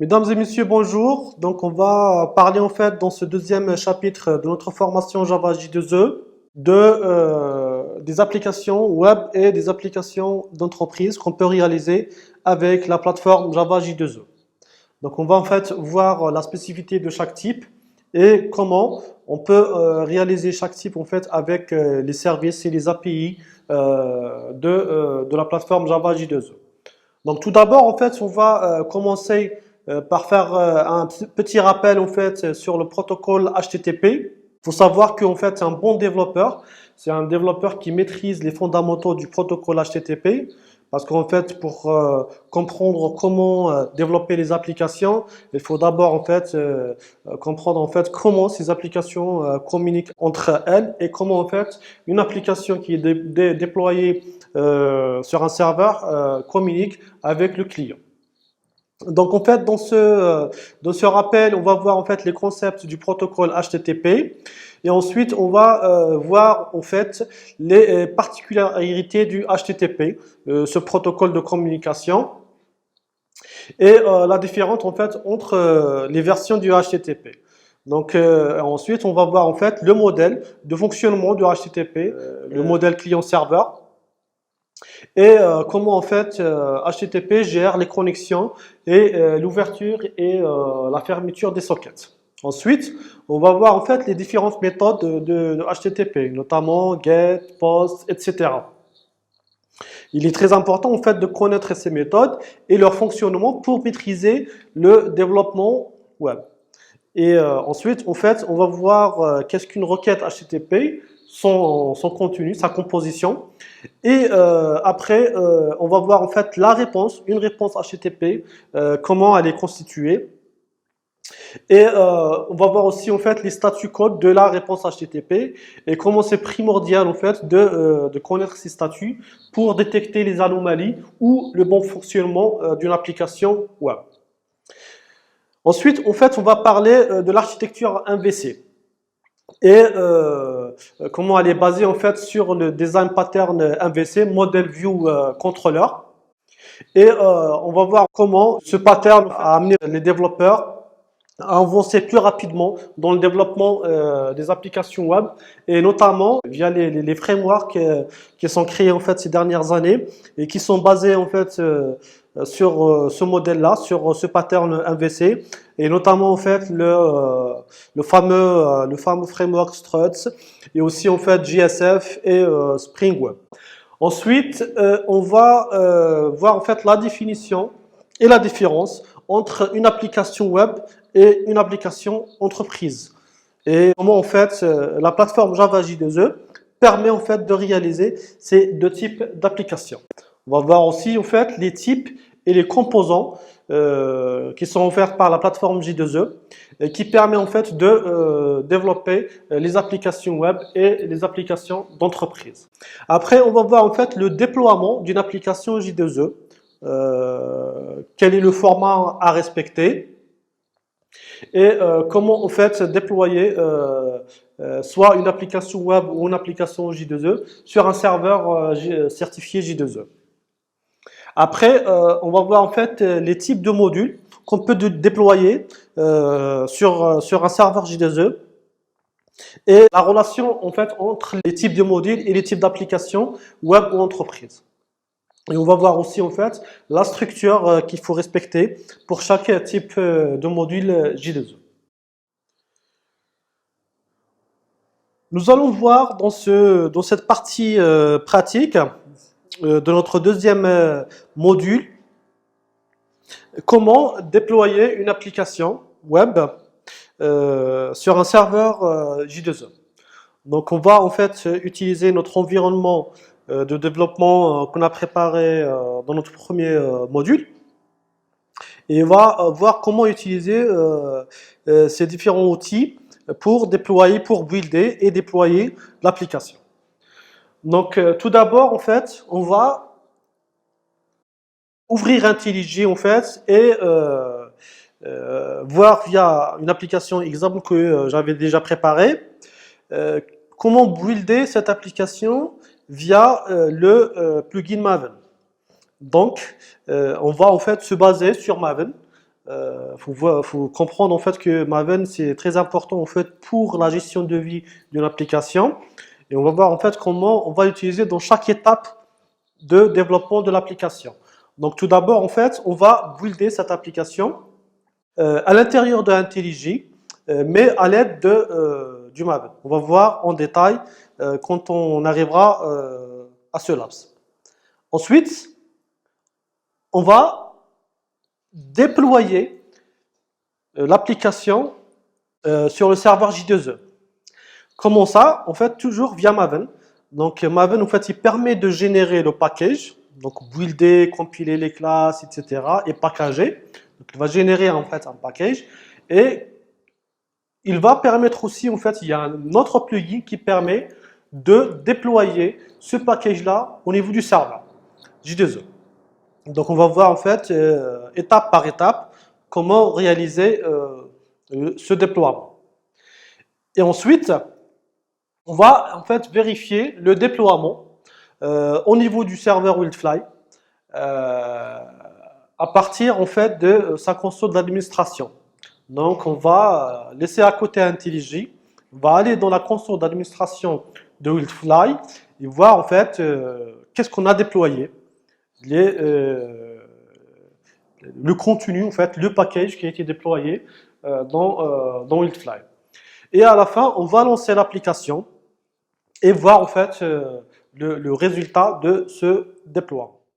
Mesdames et messieurs, bonjour. Donc, on va parler en fait dans ce deuxième chapitre de notre formation Java J2E des applications web et des applications d'entreprise qu'on peut réaliser avec la plateforme Java J2E. Donc, on va en fait voir la spécificité de chaque type et comment on peut réaliser chaque type en fait avec les services et les API de la plateforme Java J2E. Donc tout d'abord, en fait, on va commencer par faire un petit rappel en fait sur le protocole HTTP. Il faut savoir qu'en fait, un bon développeur, c'est un développeur qui maîtrise les fondamentaux du protocole HTTP. Parce qu'en fait, pour comprendre comment développer les applications, il faut d'abord en fait comprendre en fait comment ces applications communiquent entre elles et comment en fait une application qui est déployée sur un serveur communique avec le client. Donc en fait dans ce rappel, on va voir en fait les concepts du protocole HTTP et ensuite on va voir en fait les particularités du HTTP, ce protocole de communication et la différence en fait entre les versions du HTTP. Donc ensuite on va voir en fait le modèle de fonctionnement du HTTP, le modèle client-serveur et comment en fait HTTP gère les connexions et l'ouverture et la fermeture des sockets. Ensuite, on va voir en fait les différentes méthodes de HTTP, notamment GET, POST, etc. Il est très important en fait de connaître ces méthodes et leur fonctionnement pour maîtriser le développement web. Et ensuite, en fait, on va voir qu'est-ce qu'une requête HTTP, son contenu, sa composition. Et après, on va voir en fait la réponse, une réponse HTTP, comment elle est constituée. Et on va voir aussi en fait les statuts code de la réponse HTTP et comment c'est primordial en fait de connaître ces statuts pour détecter les anomalies ou le bon fonctionnement d'une application web. Ensuite, en fait, on va parler de l'architecture MVC et comment elle est basée en fait sur le design pattern MVC, Model View Controller. Et on va voir comment ce pattern a amené les développeurs à avancer plus rapidement dans le développement des applications web et notamment via les frameworks qui sont créés en fait ces dernières années et qui sont basés en fait sur ce modèle-là, sur ce pattern MVC et notamment en fait le fameux framework Struts et aussi en fait JSF et Spring Web. Ensuite, on va voir en fait la définition et la différence entre une application web et une application entreprise. Et comment en fait la plateforme Java J2E permet en fait de réaliser ces deux types d'applications. On va voir aussi en fait les types et les composants qui sont offerts par la plateforme J2E et qui permet en fait de développer les applications web et les applications d'entreprise. Après, on va voir en fait le déploiement d'une application J2E, quel est le format à respecter et comment en fait déployer soit une application web ou une application J2E sur un serveur certifié J2E. Après, on va voir en fait les types de modules qu'on peut déployer sur un serveur J2E et la relation en fait entre les types de modules et les types d'applications web ou entreprise. Et on va voir aussi en fait la structure qu'il faut respecter pour chaque type de module J2E. Nous allons voir dans cette partie pratique de notre deuxième module comment déployer une application web sur un serveur J2E. Donc on va en fait utiliser notre environnement de développement qu'on a préparé dans notre premier module et on va voir comment utiliser ces différents outils pour déployer, pour builder et déployer l'application. Donc tout d'abord en fait on va ouvrir IntelliJ en fait et voir via une application exemple que j'avais déjà préparée comment builder cette application via le plugin Maven. Donc, on va en fait se baser sur Maven faut comprendre en fait que Maven c'est très important en fait pour la gestion de vie d'une application. Et on va voir en fait comment on va l'utiliser dans chaque étape de développement de l'application. Donc tout d'abord en fait on va builder cette application à l'intérieur de IntelliJ, mais à l'aide du Maven. On va voir en détail quand on arrivera à ce laps. Ensuite, on va déployer l'application sur le serveur J2E. Comment ça? En fait, toujours via Maven. Donc Maven, en fait, il permet de générer le package, donc builder, compiler les classes, etc. et packager. Donc il va générer en fait un package et il va permettre aussi, en fait, il y a un autre plugin qui permet de déployer ce package-là au niveau du serveur J2E. Donc on va voir en fait étape par étape comment réaliser ce déploiement. Et ensuite, on va en fait vérifier le déploiement au niveau du serveur Wildfly à partir en fait de sa console d'administration. Donc on va laisser à côté IntelliJ, on va aller dans la console d'administration de Wildfly et voir en fait qu'est-ce qu'on a déployé, le contenu en fait, le package qui a été déployé dans Wildfly. Et à la fin, on va lancer l'application et voir en fait le résultat de ce déploiement.